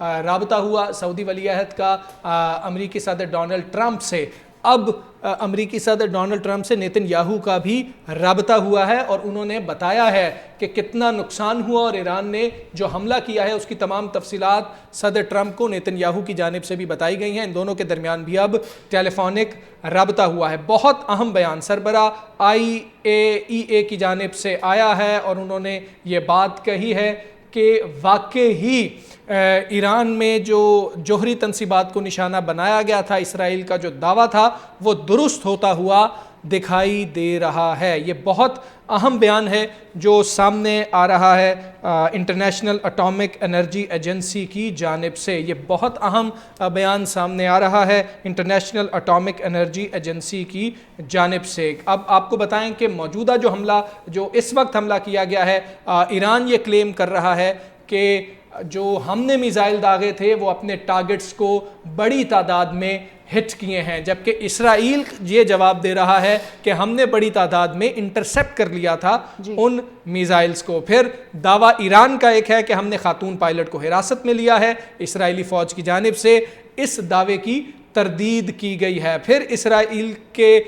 رابطہ ہوا سعودی ولی عہد کا امریکی صدر ڈونلڈ ٹرمپ سے۔ اب امریکی صدر ڈونلڈ ٹرمپ سے نیتن یاہو کا بھی رابطہ ہوا ہے اور انہوں نے بتایا ہے کہ کتنا نقصان ہوا اور ایران نے جو حملہ کیا ہے اس کی تمام تفصیلات صدر ٹرمپ کو نیتن یاہو کی جانب سے بھی بتائی گئی ہیں۔ ان دونوں کے درمیان بھی اب ٹیلی فونک رابطہ ہوا ہے۔ بہت اہم بیان سربراہ IAEA کی جانب سے آیا ہے اور انہوں نے یہ بات کہی ہے کہ واقعی ایران میں جو جوہری تنصیبات کو نشانہ بنایا گیا تھا، اسرائیل کا جو دعویٰ تھا وہ درست ہوتا ہوا دکھائی دے رہا ہے۔ یہ بہت اہم بیان ہے جو سامنے آ رہا ہے انٹرنیشنل اٹامک انرجی ایجنسی کی جانب سے۔ یہ بہت اہم بیان سامنے آ رہا ہے انٹرنیشنل اٹامک انرجی ایجنسی کی جانب سے۔ اب آپ کو بتائیں کہ موجودہ جو اس وقت حملہ کیا گیا ہے، ایران یہ کلیم کر رہا ہے کہ جو ہم نے میزائل داغے تھے وہ اپنے ٹارگٹس کو بڑی تعداد میں ہٹ کیے ہیں، جبکہ اسرائیل یہ جواب دے رہا ہے کہ ہم نے بڑی تعداد میں انٹرسیپٹ کر لیا تھا ان میزائلز کو۔ پھر دعویٰ ایران کا ایک ہے کہ ہم نے خاتون پائلٹ کو حراست میں لیا ہے، اسرائیلی فوج کی جانب سے اس دعوے کی تردید کی گئی ہے۔ پھر اسرائیل کے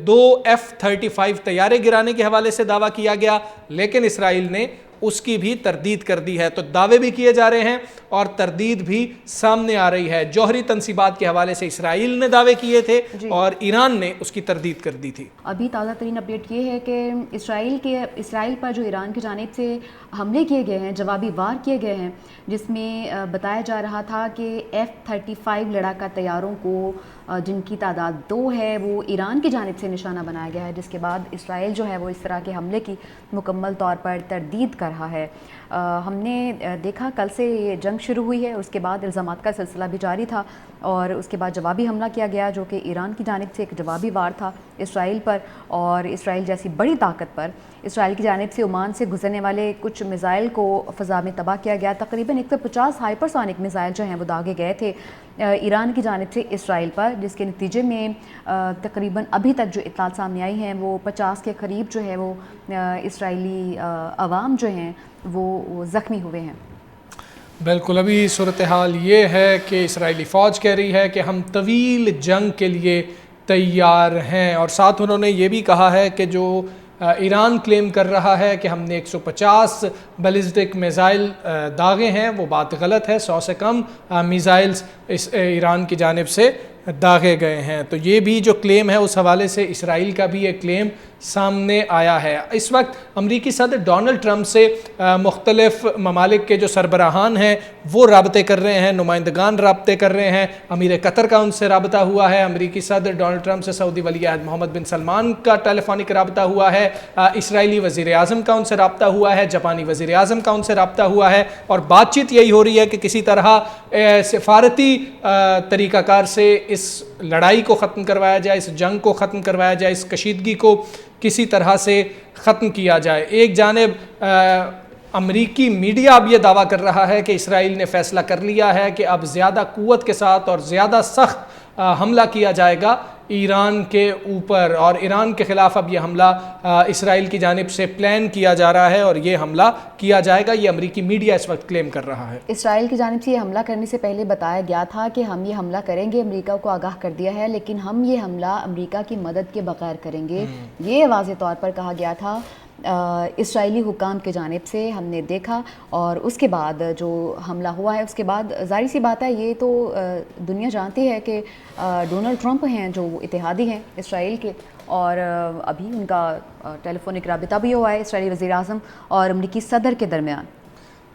2 F-35 طیارے گرانے کے حوالے سے دعویٰ کیا گیا، لیکن اسرائیل نے اس کی بھی تردید کر دی ہے۔ تو دعوے بھی کیے جا رہے ہیں اور تردید بھی سامنے آ رہی ہے۔ جوہری تنصیبات کے حوالے سے اسرائیل نے دعوے کیے تھے اور ایران نے اس کی تردید کر دی تھی۔ ابھی تازہ ترین اپڈیٹ یہ ہے کہ اسرائیل پر جو ایران کی جانب سے حملے کیے گئے ہیں، جوابی وار کیے گئے ہیں، جس میں بتایا جا رہا تھا کہ F-35 لڑاکا طیاروں کو جن کی تعداد 2 ہے وہ ایران کی جانب سے نشانہ بنایا گیا ہے، جس کے بعد اسرائیل جو ہے وہ اس طرح کے حملے کی مکمل طور پر تردید کر رہا ہے۔ ہم نے دیکھا کل سے یہ جنگ شروع ہوئی ہے، اس کے بعد الزامات کا سلسلہ بھی جاری تھا اور اس کے بعد جوابی حملہ کیا گیا جو کہ ایران کی جانب سے ایک جوابی وار تھا اسرائیل پر، اور اسرائیل جیسی بڑی طاقت پر اسرائیل کی جانب سے عمان سے گزرنے والے کچھ میزائل کو فضا میں تباہ کیا گیا۔ تقریباً 150 ہائپر سونک میزائل جو ہیں وہ داغے گئے تھے ایران کی جانب سے اسرائیل پر، جس کے نتیجے میں تقریباً ابھی تک جو اطلاعات سامنے آئی ہیں وہ 50 کے قریب جو ہے وہ اسرائیلی عوام جو ہیں وہ زخمی ہوئے ہیں۔ بالکل، ابھی صورتحال یہ ہے کہ اسرائیلی فوج کہہ رہی ہے کہ ہم طویل جنگ کے لیے تیار ہیں، اور ساتھ انہوں نے یہ بھی کہا ہے کہ جو ایران کلیم کر رہا ہے کہ ہم نے 150 بیلسٹک میزائل داغے ہیں، وہ بات غلط ہے۔ 100 سے کم میزائلز ایران کی جانب سے داغے گئے ہیں۔ تو یہ بھی جو کلیم ہے اس حوالے سے اسرائیل کا بھی ایک کلیم سامنے آیا ہے۔ اس وقت امریکی صدر ڈونلڈ ٹرمپ سے مختلف ممالک کے جو سربراہان ہیں وہ رابطے کر رہے ہیں، نمائندگان رابطے کر رہے ہیں۔ امیر قطر کا ان سے رابطہ ہوا ہے، امریکی صدر ڈونلڈ ٹرمپ سے سعودی ولی عہد محمد بن سلمان کا ٹیلی فونک رابطہ ہوا ہے، اسرائیلی وزیر اعظم کا ان سے رابطہ ہوا ہے، جاپانی وزیر اعظم کا ان سے رابطہ ہوا ہے، اور بات چیت یہی ہو رہی ہے کہ کسی طرح سفارتی طریقہ کار سے اس لڑائی کو ختم کروایا جائے، اس جنگ کو ختم کروایا جائے، اس کشیدگی کو کسی طرح سے ختم کیا جائے۔ ایک جانب امریکی میڈیا اب یہ دعویٰ کر رہا ہے کہ اسرائیل نے فیصلہ کر لیا ہے کہ اب زیادہ قوت کے ساتھ اور زیادہ سخت حملہ کیا جائے گا ایران کے اوپر، اور ایران کے خلاف اب یہ حملہ اسرائیل کی جانب سے پلان کیا جا رہا ہے اور یہ حملہ کیا جائے گا، یہ امریکی میڈیا اس وقت کلیم کر رہا ہے۔ اسرائیل کی جانب سے یہ حملہ کرنے سے پہلے بتایا گیا تھا کہ ہم یہ حملہ کریں گے، امریکہ کو آگاہ کر دیا ہے، لیکن ہم یہ حملہ امریکہ کی مدد کے بغیر کریں گے، یہ واضح طور پر کہا گیا تھا اسرائیلی حکام کی جانب سے۔ ہم نے دیکھا اور اس کے بعد جو حملہ ہوا ہے اس کے بعد ظاہر سی بات ہے، یہ تو دنیا جانتی ہے کہ ڈونلڈ ٹرمپ ہیں جو اتحادی ہیں اسرائیل کے، اور ابھی ان کا ٹیلی فونک رابطہ بھی ہوا ہے اسرائیلی وزیر اعظم اور امریکی صدر کے درمیان۔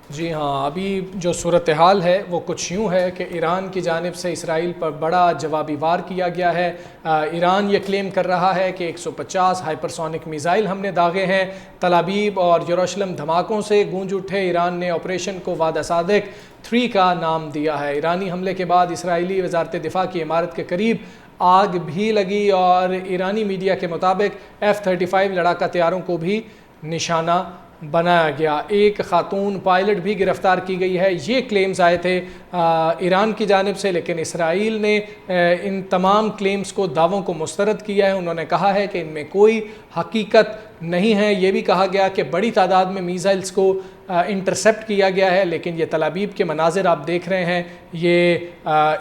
جی ہاں، ابھی جو صورتحال ہے وہ کچھ یوں ہے کہ ایران کی جانب سے اسرائیل پر بڑا جوابی وار کیا گیا ہے۔ ایران یہ کلیم کر رہا ہے کہ 150 ہائپر سونک میزائل ہم نے داغے ہیں۔ تل ابیب اور یروشلم دھماکوں سے گونج اٹھے، ایران نے آپریشن کو وعدہ صادق 3 کا نام دیا ہے۔ ایرانی حملے کے بعد اسرائیلی وزارت دفاع کی عمارت کے قریب آگ بھی لگی اور ایرانی میڈیا کے مطابق F-35 لڑاکا طیاروں کو بھی نشانہ بنایا گیا۔ ایک خاتون پائلٹ بھی گرفتار کی گئی ہے۔ یہ کلیمز آئے تھے ایران کی جانب سے، لیکن اسرائیل نے ان تمام کلیمز کو، دعووں کو مسترد کیا ہے۔ انہوں نے کہا ہے کہ ان میں کوئی حقیقت نہیں ہے۔ یہ بھی کہا گیا کہ بڑی تعداد میں میزائلز کو انٹرسیپٹ کیا گیا ہے، لیکن یہ تل ابیب کے مناظر آپ دیکھ رہے ہیں، یہ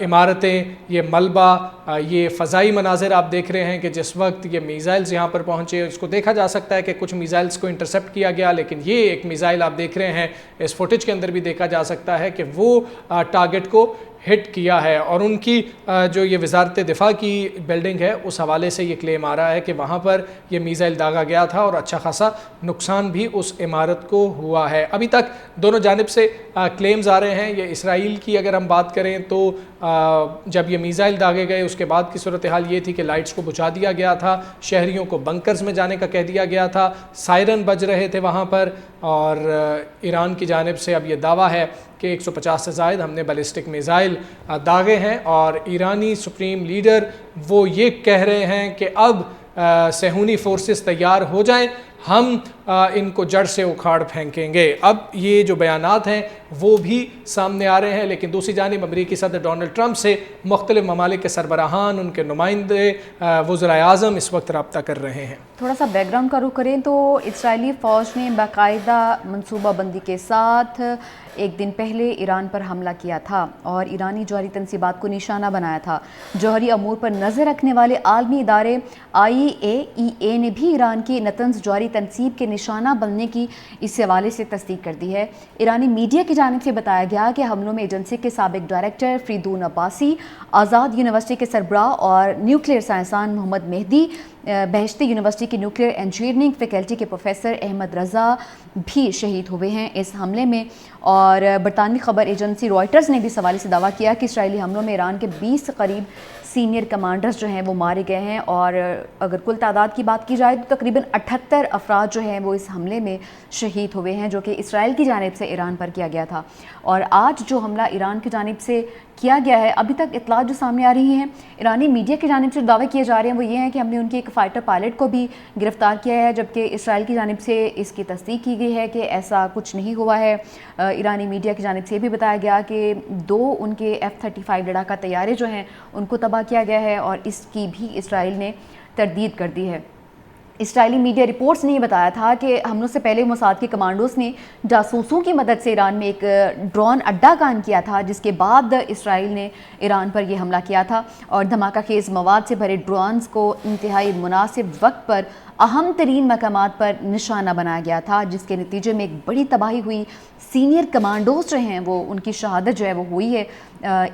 عمارتیں، یہ ملبہ، یہ فضائی مناظر آپ دیکھ رہے ہیں کہ جس وقت یہ میزائلز یہاں پر پہنچے، اس کو دیکھا جا سکتا ہے کہ کچھ میزائلز کو انٹرسیپٹ کیا گیا، لیکن یہ ایک میزائل آپ دیکھ رہے ہیں، اس فوٹیج کے اندر بھی دیکھا جا سکتا ہے کہ وہ ٹارگٹ کو ہٹ کیا ہے، اور ان کی جو یہ وزارت دفاع کی بلڈنگ ہے اس حوالے سے یہ کلیم آ رہا ہے کہ وہاں پر یہ میزائل داغا گیا تھا اور اچھا خاصا نقصان بھی اس عمارت کو ہوا ہے۔ ابھی تک دونوں جانب سے کلیمز آ رہے ہیں۔ یہ اسرائیل کی اگر ہم بات کریں تو جب یہ میزائل داغے گئے اس کے بعد کی صورتحال یہ تھی کہ لائٹس کو بجھا دیا گیا تھا، شہریوں کو بنکرز میں جانے کا کہہ دیا گیا تھا، سائرن بج رہے تھے وہاں پر، اور ایران کی جانب سے اب یہ دعویٰ ہے کہ 150 سے زائد ہم نے بیلسٹک میزائل داغے ہیں، اور ایرانی سپریم لیڈر وہ یہ کہہ رہے ہیں کہ اب صہیونی فورسز تیار ہو جائیں، ہم ان کو جڑ سے اکھاڑ پھینکیں گے۔ اب یہ جو بیانات ہیں وہ بھی سامنے آ رہے ہیں، لیکن دوسری جانب امریکی صدر ڈونلڈ ٹرمپ سے مختلف ممالک کے سربراہان، ان کے نمائندے، وزرائے اعظم اس وقت رابطہ کر رہے ہیں۔ تھوڑا سا بیک گراؤنڈ کا رخ کریں تو اسرائیلی فوج نے باقاعدہ منصوبہ بندی کے ساتھ ایک دن پہلے ایران پر حملہ کیا تھا اور ایرانی جوہری تنصیبات کو نشانہ بنایا تھا۔ جوہری امور پر نظر رکھنے والے عالمی ادارے IAEA نے بھی ایران کی نتنز جوہری تنصیب کے نشانہ بننے کی اس حوالے سے تصدیق کر دی ہے۔ ایرانی میڈیا کی جانب سے بتایا گیا کہ حملوں میں ایجنسی کے سابق ڈائریکٹر فریدون عباسی، آزاد یونیورسٹی کے سربراہ اور نیوکلیئر سائنسدان محمد مہدی، بہشتی یونیورسٹی کی نیوکلیئر انجینئرنگ فیکلٹی کے پروفیسر احمد رضا بھی شہید ہوئے ہیں اس حملے میں۔ اور برطانوی خبر ایجنسی رائٹرز نے بھی اس حوالے سے دعویٰ کیا کہ اسرائیلی حملوں میں ایران کے 20 سے قریب سینئر کمانڈرز جو ہیں وہ مارے گئے ہیں، اور اگر کل تعداد کی بات کی جائے تو تقریباً 78 افراد جو ہیں وہ اس حملے میں شہید ہوئے ہیں، جو کہ اسرائیل کی جانب سے ایران پر کیا گیا تھا۔ اور آج جو حملہ ایران کی جانب سے کیا گیا ہے، ابھی تک اطلاعات جو سامنے آ رہی ہیں ایرانی میڈیا کی جانب سے دعوے کیے جا رہے ہیں وہ یہ ہیں کہ ہم نے ان کے ایک فائٹر پائلٹ کو بھی گرفتار کیا ہے، جبکہ اسرائیل کی جانب سے اس کی تصدیق کی گئی ہے کہ ایسا کچھ نہیں ہوا ہے۔ ایرانی میڈیا کی جانب سے یہ بھی بتایا گیا کہ 2 ان کے F-35 لڑاکا طیارے جو ہیں ان کو تباہ کیا گیا ہے، اور اس کی بھی اسرائیل نے تردید کر دی ہے۔ اسرائیلی میڈیا رپورٹس نے یہ بتایا تھا کہ حملوں سے پہلے موساد کے کمانڈوز نے جاسوسوں کی مدد سے ایران میں ایک ڈرون اڈا قائم کیا تھا، جس کے بعد اسرائیل نے ایران پر یہ حملہ کیا تھا، اور دھماکہ خیز مواد سے بھرے ڈرونز کو انتہائی مناسب وقت پر اہم ترین مقامات پر نشانہ بنایا گیا تھا، جس کے نتیجے میں ایک بڑی تباہی ہوئی۔ سینئر کمانڈوز جو ہیں وہ ان کی شہادت جو ہے وہ ہوئی ہے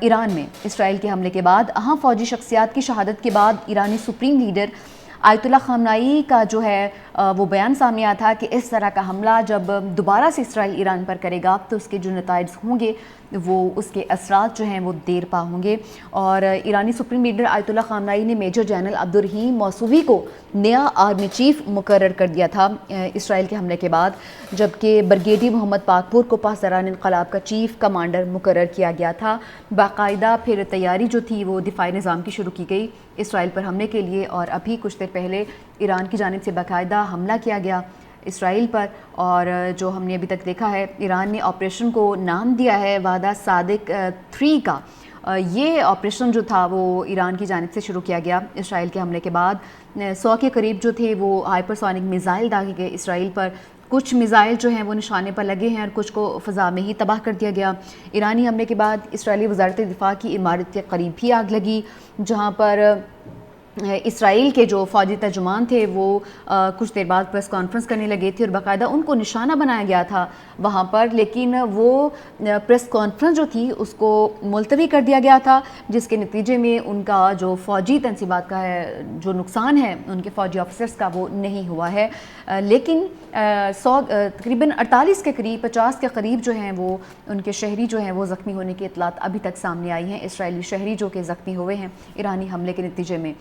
ایران میں۔ اسرائیل کے حملے کے بعد اہم فوجی شخصیات کی شہادت کے بعد ایرانی سپریم لیڈر آیت اللہ خامنائی کا جو ہے وہ بیان سامنے آیا تھا کہ اس طرح کا حملہ جب دوبارہ سے اسرائیل ایران پر کرے گا تو اس کے جو نتائج ہوں گے وہ اس کے اثرات جو ہیں وہ دیر پا ہوں گے۔ اور ایرانی سپریم لیڈر آیت اللہ خامنائی نے میجر جنرل عبدالرحیم موصوی کو نیا آرمی چیف مقرر کر دیا تھا اسرائیل کے حملے کے بعد، جبکہ برگیڈیئر محمد پاکپور کو پاسداران انقلاب کا چیف کمانڈر مقرر کیا گیا تھا۔ باقاعدہ پھر تیاری جو تھی وہ دفاعی نظام کی شروع کی گئی اسرائیل پر حملے کے لیے، اور ابھی کچھ دیر پہلے ایران کی جانب سے باقاعدہ حملہ کیا گیا اسرائیل پر، اور جو ہم نے ابھی تک دیکھا ہے ایران نے آپریشن کو نام دیا ہے وعدہ صادق 3 کا۔ یہ آپریشن جو تھا وہ ایران کی جانب سے شروع کیا گیا اسرائیل کے حملے کے بعد۔ 100 کے قریب جو تھے وہ ہائپرسونک میزائل داغے گئے اسرائیل پر، کچھ میزائل جو ہیں وہ نشانے پر لگے ہیں اور کچھ کو فضا میں ہی تباہ کر دیا گیا۔ ایرانی حملے کے بعد اسرائیلی وزارت دفاع کی عمارت کے قریب بھی آگ لگی، جہاں پر اسرائیل کے جو فوجی ترجمان تھے وہ کچھ دیر بعد پریس کانفرنس کرنے لگے تھے، اور باقاعدہ ان کو نشانہ بنایا گیا تھا وہاں پر، لیکن وہ پریس کانفرنس جو تھی اس کو ملتوی کر دیا گیا تھا، جس کے نتیجے میں ان کا جو فوجی تنصیبات کا ہے جو نقصان ہے ان کے فوجی آفیسرز کا وہ نہیں ہوا ہے، لیکن تقریباً 48 کے قریب 50 کے قریب جو ہیں وہ ان کے شہری جو ہیں وہ زخمی ہونے کی اطلاعات ابھی تک سامنے آئی ہیں، اسرائیلی شہری جو کہ زخمی ہوئے ہیں ایرانی حملے کے نتیجے میں۔